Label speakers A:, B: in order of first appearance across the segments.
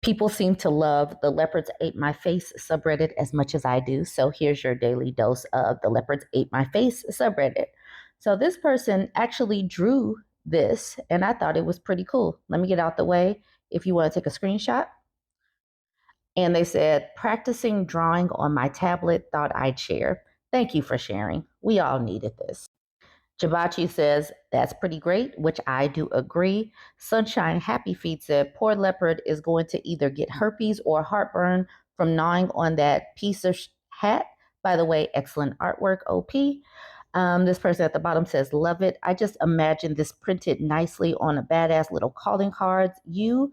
A: People seem to love the Leopards Ate My Face subreddit as much as I do. So here's your daily dose of the Leopards Ate My Face subreddit. So this person actually drew this, and I thought it was pretty cool. Let me get out the way if you want to take a screenshot. And they said, practicing drawing on my tablet, thought I'd share. Thank you for sharing. We all needed this. Jabachi says, that's pretty great, which I do agree. Sunshine Happy Feet said, poor leopard is going to either get herpes or heartburn from gnawing on that piece of hat. By the way, excellent artwork, OP. This person at the bottom says, love it. I just imagine this printed nicely on a badass little calling card you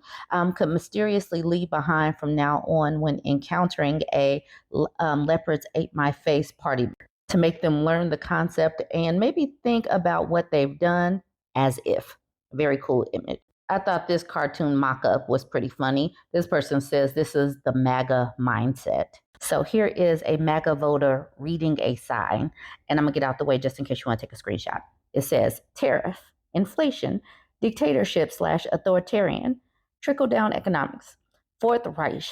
A: could mysteriously leave behind from now on when encountering a Leopards Ate My Face party to make them learn the concept and maybe think about what they've done as if. Very cool image. I thought this cartoon mock-up was pretty funny. This person says this is the MAGA mindset. So here is a MAGA voter reading a sign, and I'm going to get out the way just in case you want to take a screenshot. It says, tariff, inflation, dictatorship/authoritarian, trickle-down economics, Fourth Reich,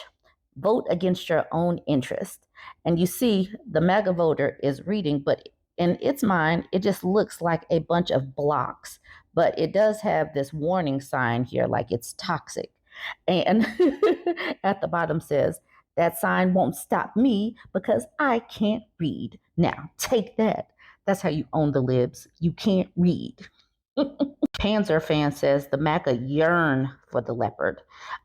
A: vote against your own interest. And you see the MAGA voter is reading, but in its mind, it just looks like a bunch of blocks. But it does have this warning sign here, like it's toxic. And at the bottom says, that sign won't stop me because I can't read. Now, take that. That's how you own the libs. You can't read. Panzer fan says the MAGA yearn for the leopard.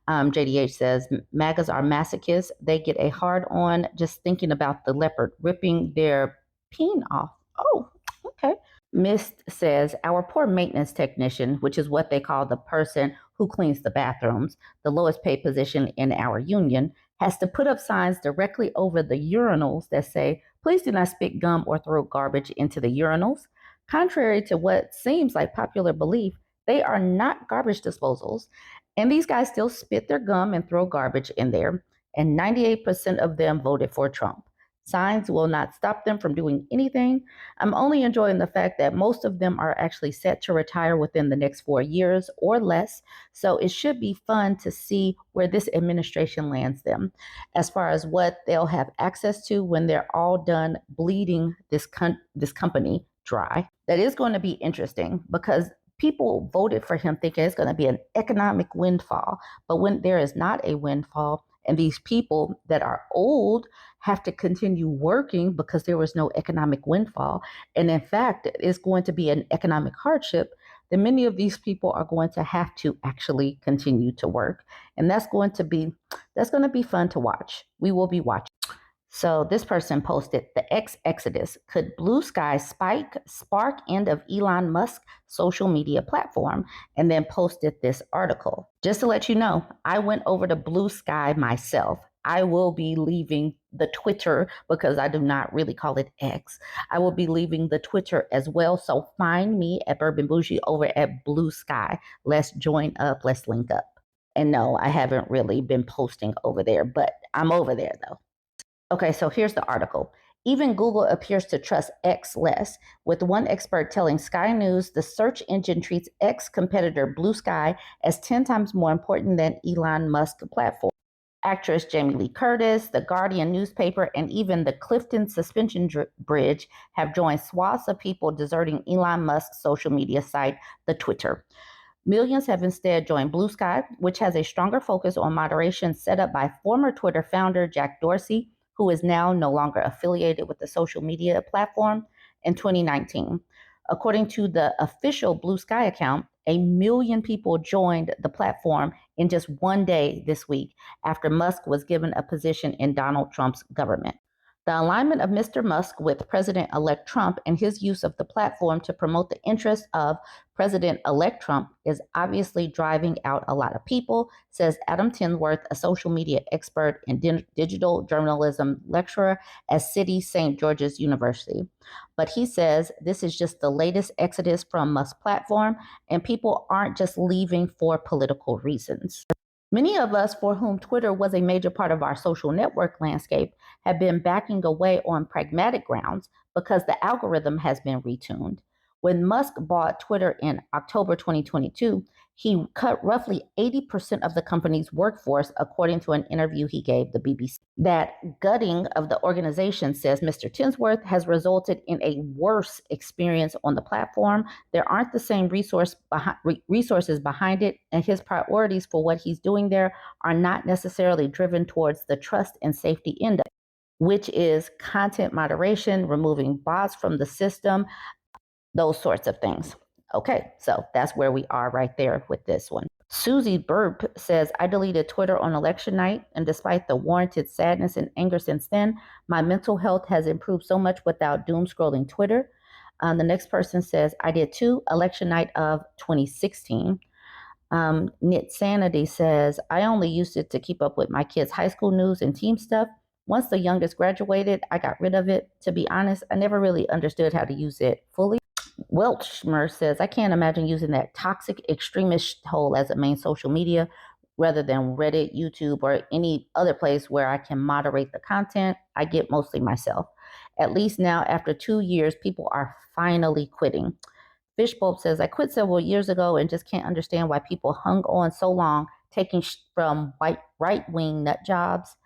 A: JDH says MAGAs are masochists. They get a hard on just thinking about the leopard ripping their peen off. Oh, okay. Mist says our poor maintenance technician, which is what they call the person who cleans the bathrooms, the lowest paid position in our union, has to put up signs directly over the urinals that say, please do not spit gum or throw garbage into the urinals. Contrary to what seems like popular belief, they are not garbage disposals. And these guys still spit their gum and throw garbage in there. And 98% of them voted for Trump. Signs will not stop them from doing anything. I'm only enjoying the fact that most of them are actually set to retire within the next 4 years or less. So it should be fun to see where this administration lands them as far as what they'll have access to when they're all done bleeding this company dry. That is going to be interesting because people voted for him thinking it's going to be an economic windfall. But when there is not a windfall, and these people that are old have to continue working because there was no economic windfall, and in fact, it's going to be an economic hardship, then many of these people are going to have to actually continue to work. And that's going to be fun to watch. We will be watching. So this person posted the X Exodus. Could Blue Sky spark end of Elon Musk social media platform? And then posted this article. Just to let you know, I went over to Blue Sky myself. I will be leaving the Twitter because I do not really call it X. I will be leaving the Twitter as well. So find me at Bourbon Bougie over at Blue Sky. Let's join up. Let's link up. And no, I haven't really been posting over there, but I'm over there though. Okay, so here's the article. Even Google appears to trust X less, with one expert telling Sky News the search engine treats X competitor Blue Sky as 10 times more important than Elon Musk platform. Actress Jamie Lee Curtis, The Guardian newspaper, and even the Clifton Suspension Bridge have joined swaths of people deserting Elon Musk's social media site, the Twitter. Millions have instead joined Blue Sky, which has a stronger focus on moderation set up by former Twitter founder Jack Dorsey, who is now no longer affiliated with the social media platform, in 2019. According to the official Blue Sky account, 1 million people joined the platform in just one day this week after Musk was given a position in Donald Trump's government. The alignment of Mr. Musk with President-elect Trump and his use of the platform to promote the interests of President-elect Trump is obviously driving out a lot of people, says Adam Tinsworth, a social media expert and digital journalism lecturer at City St. George's University. But he says this is just the latest exodus from Musk's platform, and people aren't just leaving for political reasons. Many of us for whom Twitter was a major part of our social network landscape have been backing away on pragmatic grounds because the algorithm has been retuned. When Musk bought Twitter in October 2022, he cut roughly 80% of the company's workforce, according to an interview he gave the BBC. That gutting of the organization, says Mr. Tinsworth, has resulted in a worse experience on the platform. There aren't the same resources behind it, and his priorities for what he's doing there are not necessarily driven towards the trust and safety end of it, which is content moderation, removing bots from the system, those sorts of things. Okay, so that's where we are right there with this one. Susie Burp says, I deleted Twitter on election night, and despite the warranted sadness and anger since then, my mental health has improved so much without doom scrolling Twitter. The next person says, I did too, election night of 2016. Knit Sanity says, I only used it to keep up with my kids' high school news and team stuff. Once the youngest graduated, I got rid of it. To be honest, I never really understood how to use it fully. Welchmer says, I can't imagine using that toxic extremist hole as a main social media rather than Reddit, YouTube, or any other place where I can moderate the content I get mostly myself. At least now, after 2 years, people are finally quitting. Fishbulb says, I quit several years ago and just can't understand why people hung on so long, taking from right-wing nut jobs.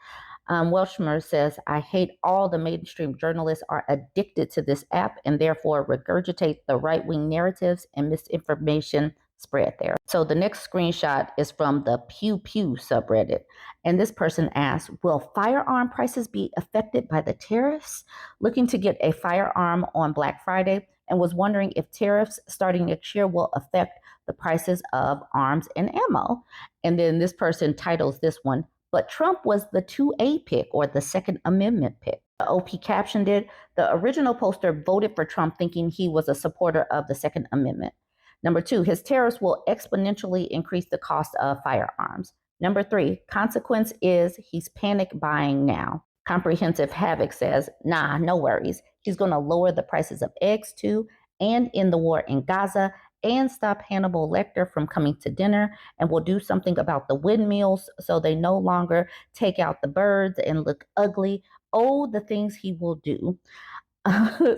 A: Welshmer says, I hate all the mainstream journalists are addicted to this app and therefore regurgitate the right-wing narratives and misinformation spread there. So the next screenshot is from the Pew Pew subreddit. And this person asks, will firearm prices be affected by the tariffs? Looking to get a firearm on Black Friday and was wondering if tariffs starting next year will affect the prices of arms and ammo. And then this person titles this one, but Trump was the 2A pick, or the Second Amendment pick. The OP captioned it, the original poster voted for Trump thinking he was a supporter of the Second Amendment. Number 2, his tariffs will exponentially increase the cost of firearms. Number 3, consequence is he's panic buying now. Comprehensive Havoc says, nah, no worries. He's going to lower the prices of eggs too, and in the war in Gaza, and stop Hannibal Lecter from coming to dinner, and will do something about the windmills so they no longer take out the birds and look ugly. Oh, the things he will do.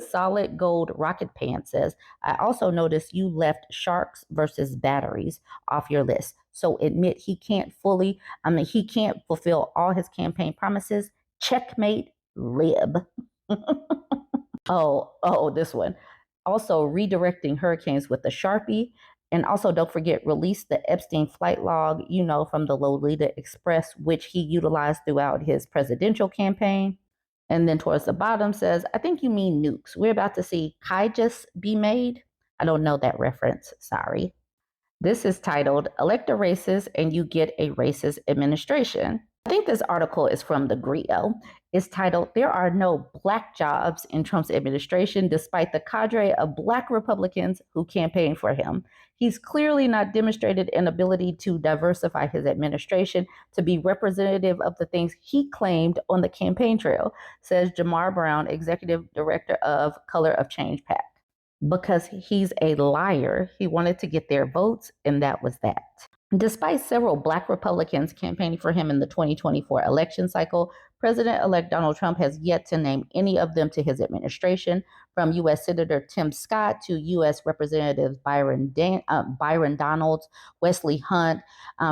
A: Solid Gold Rocket Pants says, I also noticed you left sharks versus batteries off your list. So admit he can't fulfill all his campaign promises. Checkmate, lib. This one. Also redirecting hurricanes with the Sharpie. And also don't forget, release the Epstein flight log, from the Lolita Express, which he utilized throughout his presidential campaign. And then towards the bottom says, I think you mean nukes. We're about to see Kaijas be made. I don't know that reference. Sorry. This is titled, Elect a Racist and You Get a Racist Administration. I think this article is from the Grio. It's titled, There Are No Black Jobs in Trump's Administration, Despite the Cadre of Black Republicans Who Campaigned for Him. He's clearly not demonstrated an ability to diversify his administration to be representative of the things he claimed on the campaign trail, says Jamar Brown, Executive Director of Color of Change PAC. Because he's a liar. He wanted to get their votes, and that was that. Despite several Black Republicans campaigning for him in the 2024 election cycle, President-elect Donald Trump has yet to name any of them to his administration, from U.S. Senator Tim Scott to U.S. Representatives Byron Donalds, Wesley Hunt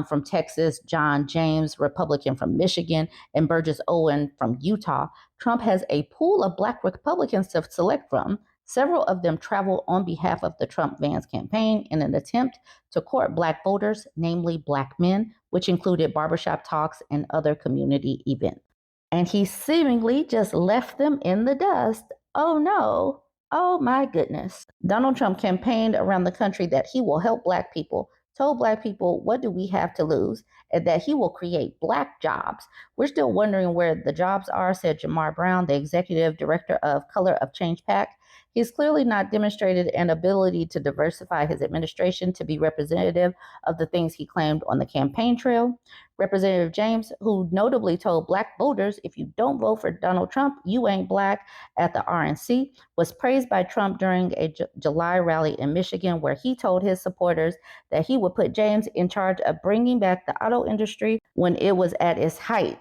A: from Texas, John James, Republican from Michigan, and Burgess Owen from Utah. Trump has a pool of Black Republicans to select from. Several of them traveled on behalf of the Trump-Vance campaign in an attempt to court Black voters, namely Black men, which included barbershop talks and other community events. And he seemingly just left them in the dust. Oh no. Oh my goodness. Donald Trump campaigned around the country that he will help Black people, told Black people, what do we have to lose? And that he will create Black jobs. We're still wondering where the jobs are, said Jamar Brown, the Executive Director of Color of Change PAC. He's clearly not demonstrated an ability to diversify his administration to be representative of the things he claimed on the campaign trail. Representative James, who notably told Black voters, if you don't vote for Donald Trump, you ain't Black at the RNC, was praised by Trump during a July rally in Michigan, where he told his supporters that he would put James in charge of bringing back the auto industry when it was at its height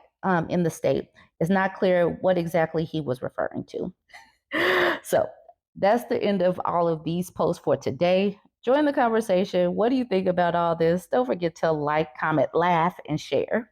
A: in the state. It's not clear what exactly he was referring to. So That's the end of all of these posts for today. Join the conversation. What do you think about all this? Don't forget to like, comment, laugh, and share.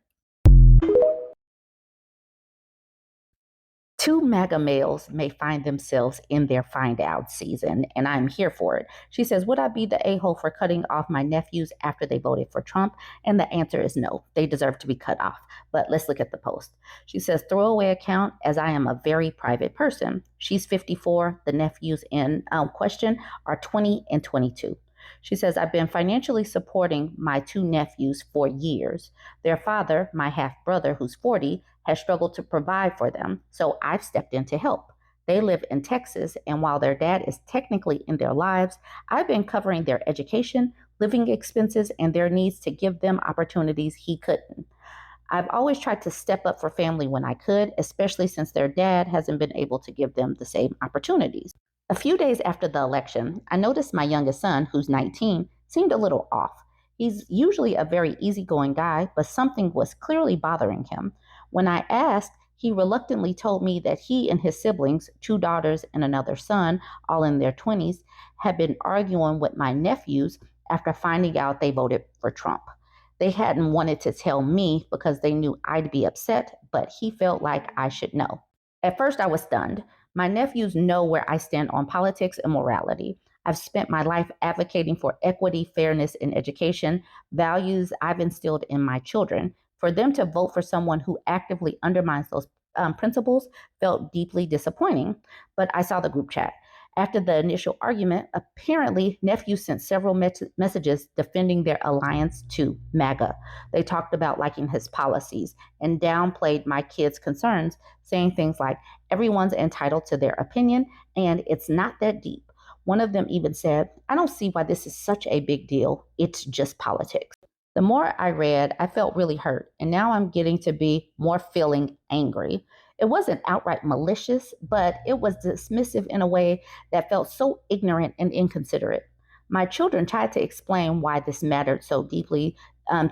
A: Two MAGA males may find themselves in their find out season, and I'm here for it. She says, would I be the a hole for cutting off my nephews after they voted for Trump? And the answer is no. They deserve to be cut off. But let's look at the post. She says, throwaway account as I am a very private person. She's 54. The nephews in question are 20 and 22. She says, I've been financially supporting my two nephews for years. Their father, my half brother, who's 40, has struggled to provide for them, so I've stepped in to help. They live in Texas, and while their dad is technically in their lives, I've been covering their education, living expenses, and their needs to give them opportunities he couldn't. I've always tried to step up for family when I could, especially since their dad hasn't been able to give them the same opportunities. A few days after the election, I noticed my youngest son, who's 19, seemed a little off. He's usually a very easygoing guy, but something was clearly bothering him. When I asked, he reluctantly told me that he and his siblings, two daughters and another son, all in their 20s, had been arguing with my nephews after finding out they voted for Trump. They hadn't wanted to tell me because they knew I'd be upset, but he felt like I should know. At first, I was stunned. My nephews know where I stand on politics and morality. I've spent my life advocating for equity, fairness, and education, values I've instilled in my children. For them to vote for someone who actively undermines those principles felt deeply disappointing. But I saw the group chat. After the initial argument, apparently nephews sent several messages defending their alliance to MAGA. They talked about liking his policies and downplayed my kids' concerns, saying things like, everyone's entitled to their opinion and it's not that deep. One of them even said, I don't see why this is such a big deal. It's just politics. The more I read, I felt really hurt, and now I'm getting to be more feeling angry. It wasn't outright malicious, but it was dismissive in a way that felt so ignorant and inconsiderate. My children tried to explain why this mattered so deeply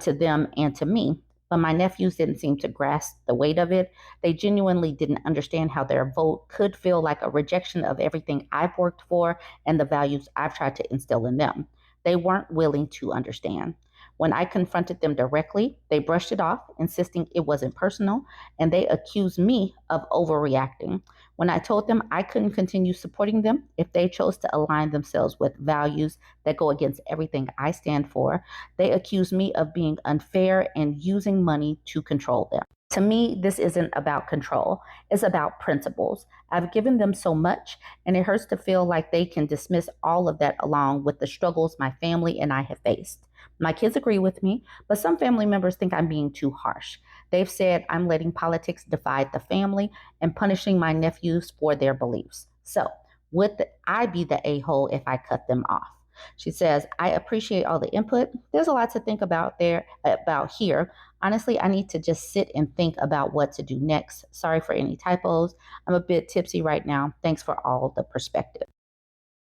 A: to them and to me, but my nephews didn't seem to grasp the weight of it. They genuinely didn't understand how their vote could feel like a rejection of everything I've worked for and the values I've tried to instill in them. They weren't willing to understand. When I confronted them directly, they brushed it off, insisting it wasn't personal, and they accused me of overreacting. When I told them I couldn't continue supporting them if they chose to align themselves with values that go against everything I stand for, they accused me of being unfair and using money to control them. To me, this isn't about control. It's about principles. I've given them so much, and it hurts to feel like they can dismiss all of that along with the struggles my family and I have faced. My kids agree with me, but some family members think I'm being too harsh. They've said I'm letting politics divide the family and punishing my nephews for their beliefs. So, would I be the a hole if I cut them off? She says, I appreciate all the input. There's a lot to think about here. Honestly, I need to just sit and think about what to do next. Sorry for any typos. I'm a bit tipsy right now. Thanks for all the perspective.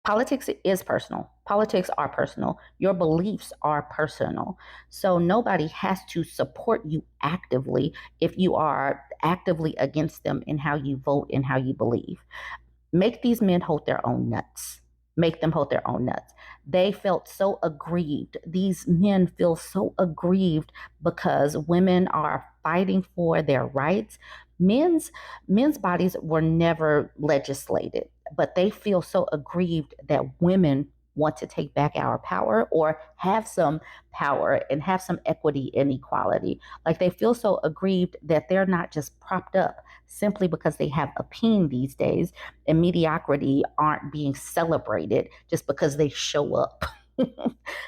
A: Politics is personal. Politics are personal. Your beliefs are personal. So nobody has to support you actively if you are actively against them in how you vote and how you believe. Make these men hold their own nuts. Make them hold their own nuts. They felt so aggrieved. These men feel so aggrieved because women are fighting for their rights. Men's men's bodies were never legislated, but they feel so aggrieved that women want to take back our power or have some power and have some equity and equality. Like they feel so aggrieved that they're not just propped up simply because they have a peen these days and mediocrity aren't being celebrated just because they show up.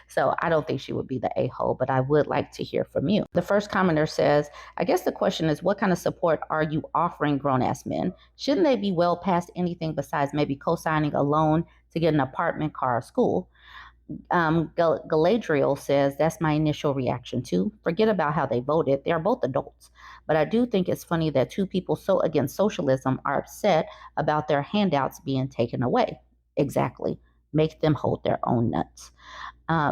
A: So I don't think she would be the a hole, but I would like to hear from you. The first commenter says, I guess the question is, what kind of support are you offering grown ass men? Shouldn't they be well past anything besides maybe co signing a loan to get an apartment, car, or school? Galadriel says, that's my initial reaction too. Forget about how they voted. They are both adults. But I do think it's funny that two people so against socialism are upset about their handouts being taken away. Exactly. Make them hold their own nuts.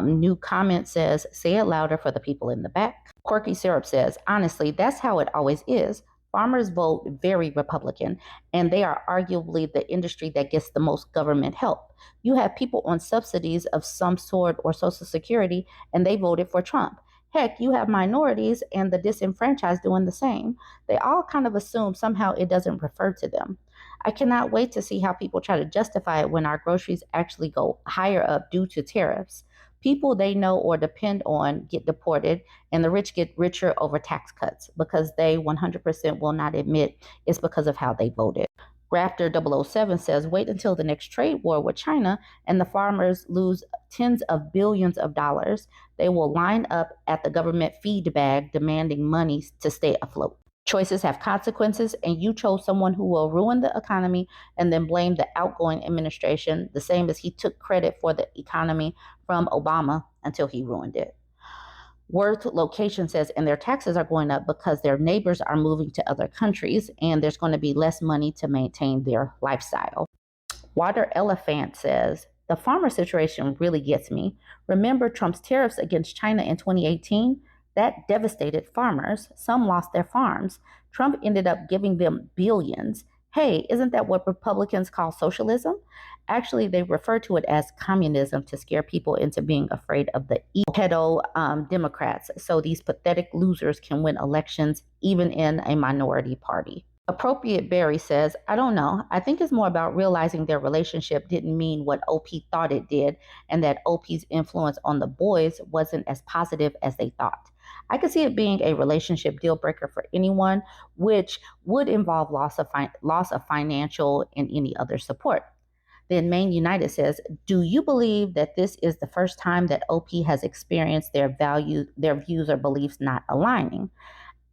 A: New comment says, say it louder for the people in the back. Quirky Syrup says, honestly, that's how it always is. Farmers vote very Republican, and they are arguably the industry that gets the most government help. You have people on subsidies of some sort or Social Security, and they voted for Trump. Heck, you have minorities and the disenfranchised doing the same. They all kind of assume somehow it doesn't refer to them. I cannot wait to see how people try to justify it when our groceries actually go higher up due to tariffs. People they know or depend on get deported, and the rich get richer over tax cuts because they 100% will not admit it's because of how they voted. Raptor 007 says, wait until the next trade war with China and the farmers lose tens of billions of dollars. They will line up at the government feed bag demanding money to stay afloat. Choices have consequences, and you chose someone who will ruin the economy and then blame the outgoing administration, the same as he took credit for the economy from Obama until he ruined it. Worth Location says, and their taxes are going up because their neighbors are moving to other countries and there's going to be less money to maintain their lifestyle. Water Elephant says, the farmer situation really gets me. Remember Trump's tariffs against China in 2018? That devastated farmers. Some lost their farms. Trump ended up giving them billions. Hey, isn't that what Republicans call socialism? Actually, they refer to it as communism to scare people into being afraid of the pedo Democrats, so these pathetic losers can win elections even in a minority party. Appropriate Barry says, I don't know. I think it's more about realizing their relationship didn't mean what OP thought it did, and that OP's influence on the boys wasn't as positive as they thought. I could see it being a relationship deal breaker for anyone, which would involve loss of financial and any other support. Then Maine United says, do you believe that this is the first time that OP has experienced their views or beliefs not aligning?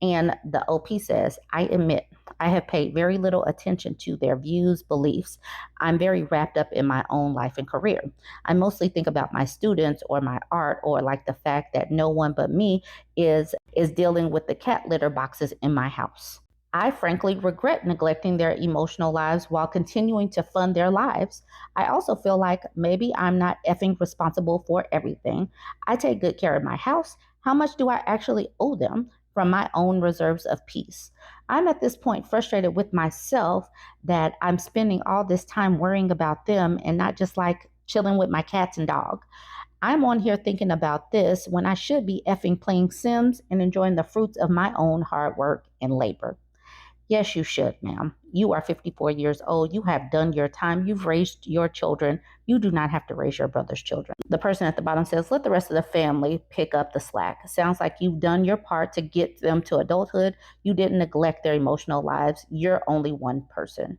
A: And the OP says, I admit I have paid very little attention to their views, beliefs. I'm very wrapped up in my own life and career. I mostly think about my students or my art, or like the fact that no one but me is dealing with the cat litter boxes in my house. I frankly regret neglecting their emotional lives while continuing to fund their lives. I also feel like maybe I'm not effing responsible for everything. I take good care of my house. How much do I actually owe them from my own reserves of peace? I'm at this point frustrated with myself that I'm spending all this time worrying about them and not just like chilling with my cats and dog. I'm on here thinking about this when I should be effing playing Sims and enjoying the fruits of my own hard work and labor. Yes, you should, ma'am. You are 54 years old. You have done your time. You've raised your children. You do not have to raise your brother's children. The person at the bottom says, let the rest of the family pick up the slack. Sounds like you've done your part to get them to adulthood. You didn't neglect their emotional lives. You're only one person.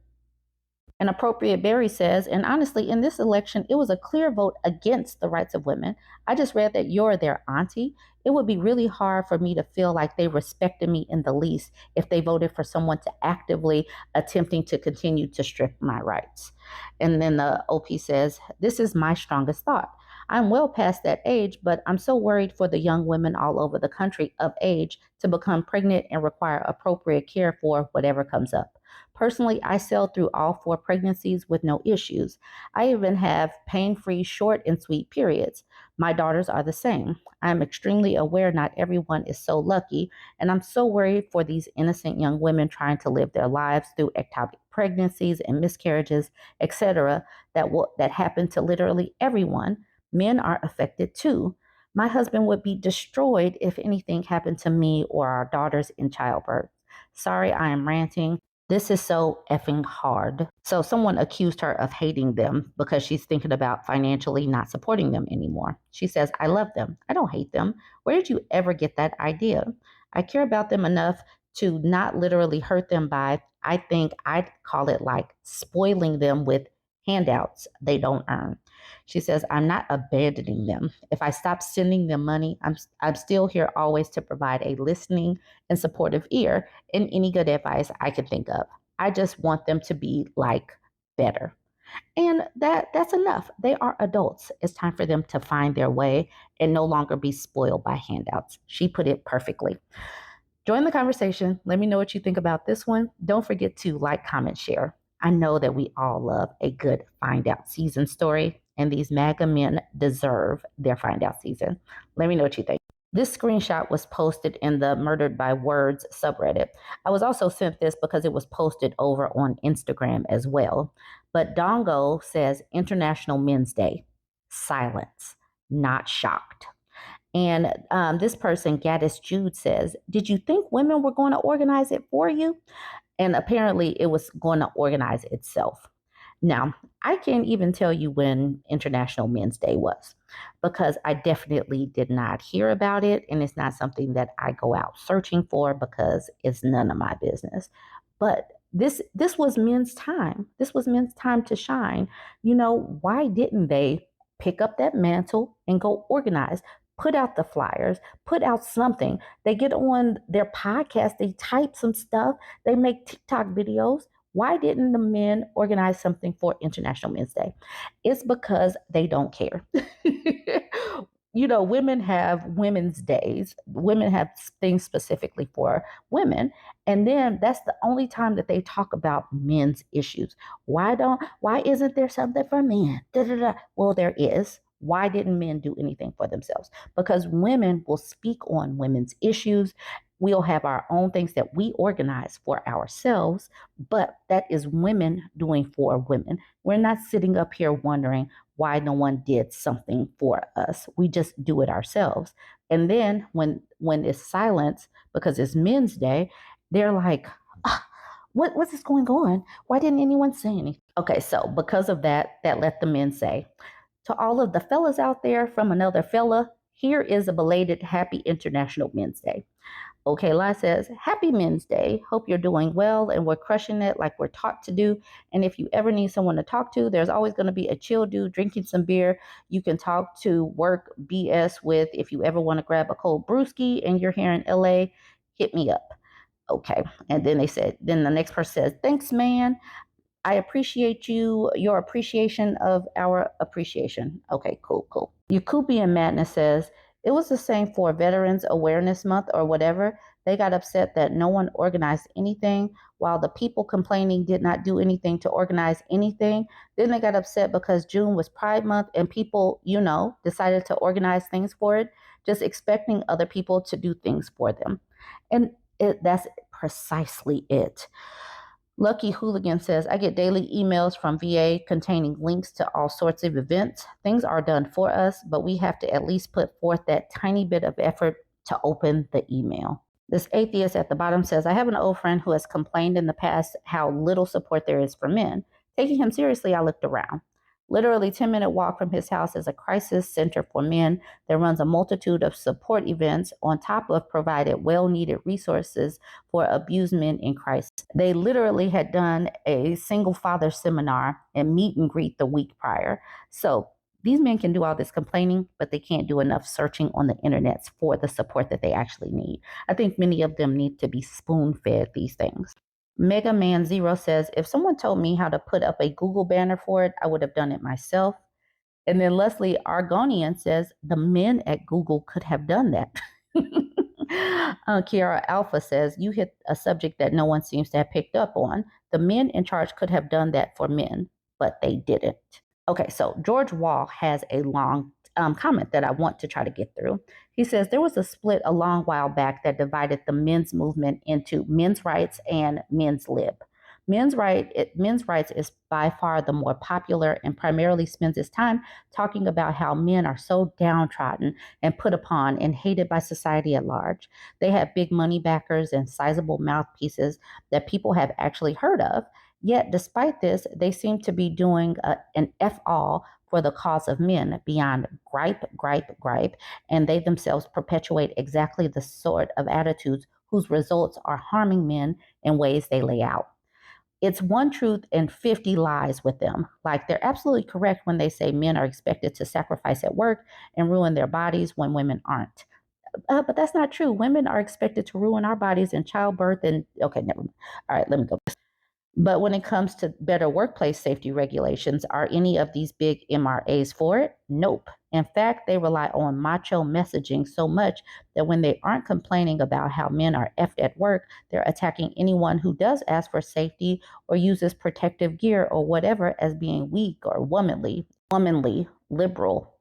A: An appropriate Barry says, and honestly, in this election, it was a clear vote against the rights of women. I just read that you're their auntie. It would be really hard for me to feel like they respected me in the least if they voted for someone to actively attempting to continue to strip my rights. And then the OP says, this is my strongest thought. I'm well past that age, but I'm so worried for the young women all over the country of age to become pregnant and require appropriate care for whatever comes up. Personally, I sailed through all 4 pregnancies with no issues. I even have pain-free short and sweet periods. My daughters are the same. I'm extremely aware not everyone is so lucky, and I'm so worried for these innocent young women trying to live their lives through ectopic pregnancies and miscarriages, etc., that happen to literally everyone. Men are affected too. My husband would be destroyed if anything happened to me or our daughters in childbirth. Sorry, I am ranting. This is so effing hard. So someone accused her of hating them because she's thinking about financially not supporting them anymore. She says, I love them. I don't hate them. Where did you ever get that idea? I care about them enough to not literally hurt them by, I think I'd call it like spoiling them with handouts they don't earn. She says, I'm not abandoning them. If I stop sending them money, I'm still here always to provide a listening and supportive ear and any good advice I can think of. I just want them to be like better. And that's enough. They are adults. It's time for them to find their way and no longer be spoiled by handouts. She put it perfectly. Join the conversation. Let me know what you think about this one. Don't forget to like, comment, share. I know that we all love a good find out season story, and these MAGA men deserve their find out season. Let me know what you think. This screenshot was posted in the Murdered by Words subreddit. I was also sent this because it was posted over on Instagram as well. But Dongo says International Men's Day. Silence. Not shocked. And this person, Gaddis Jude, says, did you think women were going to organize it for you? And apparently it was going to organize itself. Now, I can't even tell you when International Men's Day was because I definitely did not hear about it. And it's not something that I go out searching for because it's none of my business. But this was men's time. This was men's time to shine. You know, why didn't they pick up that mantle and go organize? Put out the flyers, put out something. They get on their podcast, they type some stuff, they make TikTok videos. Why didn't the men organize something for International Men's Day? It's because they don't care. You know, women have women's days. Women have things specifically for women. And then that's the only time that they talk about men's issues. Why isn't there something for men? Da, da, da. Well, there is. Why didn't men do anything for themselves? Because women will speak on women's issues. We'll have our own things that we organize for ourselves, but that is women doing for women. We're not sitting up here wondering why no one did something for us. We just do it ourselves. And then when it's silence because it's Men's Day, they're like, what's this going on? Why didn't anyone say anything? Okay, so because of that, that let the men say, to all of the fellas out there from another fella, here is a belated happy International Men's Day. Okay, Lai says, Happy Men's Day. Hope you're doing well and we're crushing it like we're taught to do. And if you ever need someone to talk to, there's always going to be a chill dude drinking some beer. You can talk to work BS with. If you ever want to grab a cold brewski and you're here in LA, hit me up. Okay. And then then the next person says, Thanks, man. I appreciate your appreciation of our appreciation. Okay, cool. Yakubian Madness says, it was the same for Veterans Awareness Month or whatever. They got upset that no one organized anything while the people complaining did not do anything to organize anything. Then they got upset because June was Pride Month and people, decided to organize things for it, just expecting other people to do things for them. And that's precisely it. Lucky Hooligan says, I get daily emails from VA containing links to all sorts of events. Things are done for us, but we have to at least put forth that tiny bit of effort to open the email. This atheist at the bottom says, I have an old friend who has complained in the past how little support there is for men. Taking him seriously, I looked around. Literally 10-minute walk from his house is a crisis center for men that runs a multitude of support events on top of provided well-needed resources for abused men in crisis. They literally had done a single father seminar and meet and greet the week prior. So these men can do all this complaining, but they can't do enough searching on the internet for the support that they actually need. I think many of them need to be spoon-fed these things. Mega Man Zero says, if someone told me how to put up a Google banner for it, I would have done it myself. And then Leslie Argonian says, the men at Google could have done that. Kiara Alpha says, you hit a subject that no one seems to have picked up on. The men in charge could have done that for men, but they didn't. Okay, so George Wall has a long comment that I want to try to get through. He says, there was a split a long while back that divided the men's movement into men's rights and men's lib. Men's rights is by far the more popular and primarily spends its time talking about how men are so downtrodden and put upon and hated by society at large. They have big money backers and sizable mouthpieces that people have actually heard of. Yet, despite this, they seem to be doing an F-all for the cause of men beyond gripe, and they themselves perpetuate exactly the sort of attitudes whose results are harming men in ways they lay out. It's one truth and 50 lies with them. Like they're absolutely correct when they say men are expected to sacrifice at work and ruin their bodies when women aren't. But that's not true. Women are expected to ruin our bodies in childbirth and, okay, never mind. All right, let me go. But when it comes to better workplace safety regulations, are any of these big MRAs for it? Nope. In fact, they rely on macho messaging so much that when they aren't complaining about how men are effed at work, they're attacking anyone who does ask for safety or uses protective gear or whatever as being weak or womanly, liberal.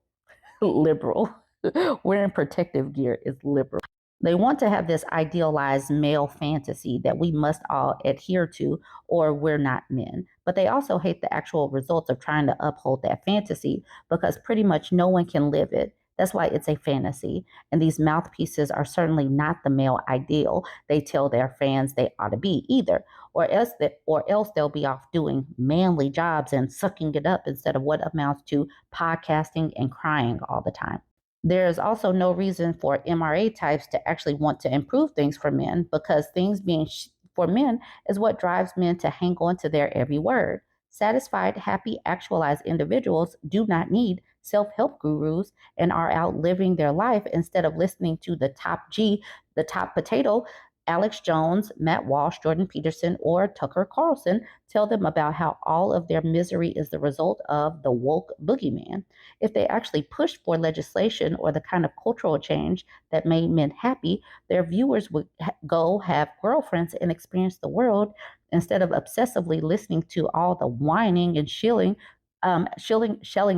A: Wearing protective gear is liberal. They want to have this idealized male fantasy that we must all adhere to, or we're not men. But they also hate the actual results of trying to uphold that fantasy because pretty much no one can live it. That's why it's a fantasy. And these mouthpieces are certainly not the male ideal they tell their fans they ought to be either. Or else they'll be off doing manly jobs and sucking it up instead of what amounts to podcasting and crying all the time. There is also no reason for MRA types to actually want to improve things for men because things being for men is what drives men to hang on to their every word. Satisfied, happy, actualized individuals do not need self help gurus and are out living their life instead of listening to the top potato, Alex Jones, Matt Walsh, Jordan Peterson, or Tucker Carlson tell them about how all of their misery is the result of the woke boogeyman. If they actually pushed for legislation or the kind of cultural change that made men happy, their viewers would go have girlfriends and experience the world instead of obsessively listening to all the whining and shelling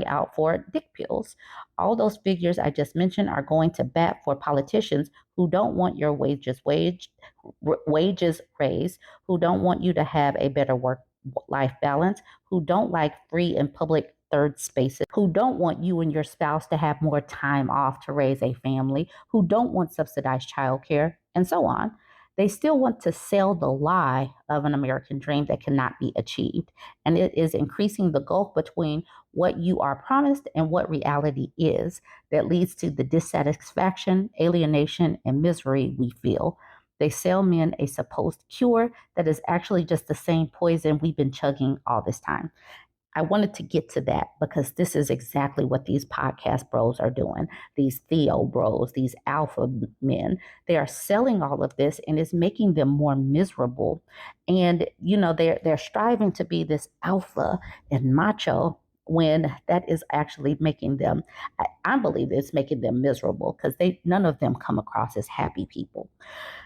A: out for dick pills. All those figures I just mentioned are going to bat for politicians who don't want your wages raised, who don't want you to have a better work life balance, who don't like free and public third spaces, who don't want you and your spouse to have more time off to raise a family, who don't want subsidized childcare, and so on. They still want to sell the lie of an American dream that cannot be achieved. And it is increasing the gulf between what you are promised and what reality is that leads to the dissatisfaction, alienation, and misery we feel. They sell men a supposed cure that is actually just the same poison we've been chugging all this time. I wanted to get to that because this is exactly what these podcast bros are doing. These Theo bros, these alpha men, they are selling all of this and it's making them more miserable. And they're striving to be this alpha and macho when that is actually making them. I believe it's making them miserable because they none of them come across as happy people.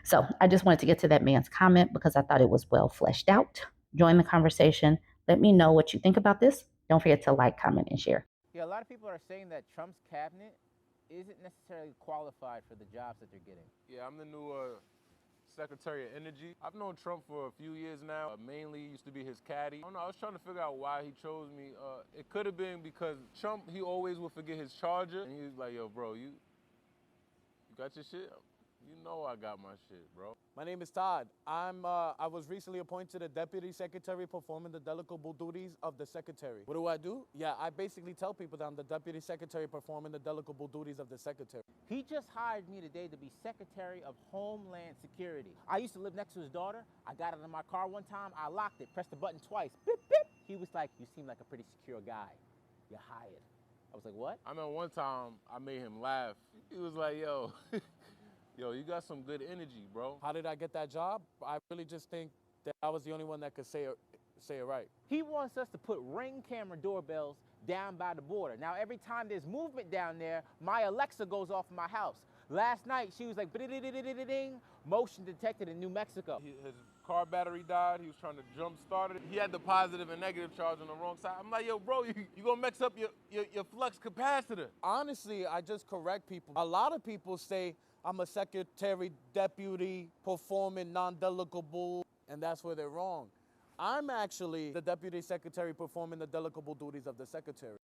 A: So I just wanted to get to that man's comment because I thought it was well fleshed out. Join the conversation. Let me know what you think about this. Don't forget to like, comment, and share.
B: Yeah, a lot of people are saying that Trump's cabinet isn't necessarily qualified for the jobs that they're getting.
C: Yeah, I'm the new Secretary of Energy. I've known Trump for a few years now. Mainly used to be his caddy. I don't know, I was trying to figure out why he chose me. It could have been because Trump, he always would forget his charger. And he was like, yo, bro, you got your shit? You know I got my shit, bro.
D: My name is Todd. I was recently appointed a deputy secretary performing the delegable duties of the secretary. What do I do? Yeah, I basically tell people that I'm the deputy secretary performing the delegable duties of the secretary.
B: He just hired me today to be Secretary of Homeland Security. I used to live next to his daughter. I got out of my car one time, I locked it, pressed the button twice, beep, beep. He was like, you seem like a pretty secure guy. You're hired. I was like, what?
C: I know one time I made him laugh. He was like, yo, yo, you got some good energy, bro.
D: How did I get that job? I really just think that I was the only one that could say it right.
B: He wants us to put Ring camera doorbells down by the border. Now, every time there's movement down there, my Alexa goes off in my house. Last night, she was like, ding, motion detected in New Mexico.
C: His car battery died. He was trying to jump start it. He had the positive and negative charge on the wrong side. I'm like, yo, bro, you gonna mix up your flux capacitor.
D: Honestly, I just correct people. A lot of people say I'm a secretary, deputy, performing non-delegable, and that's where they're wrong. I'm actually the deputy secretary performing the delegable duties of the secretary.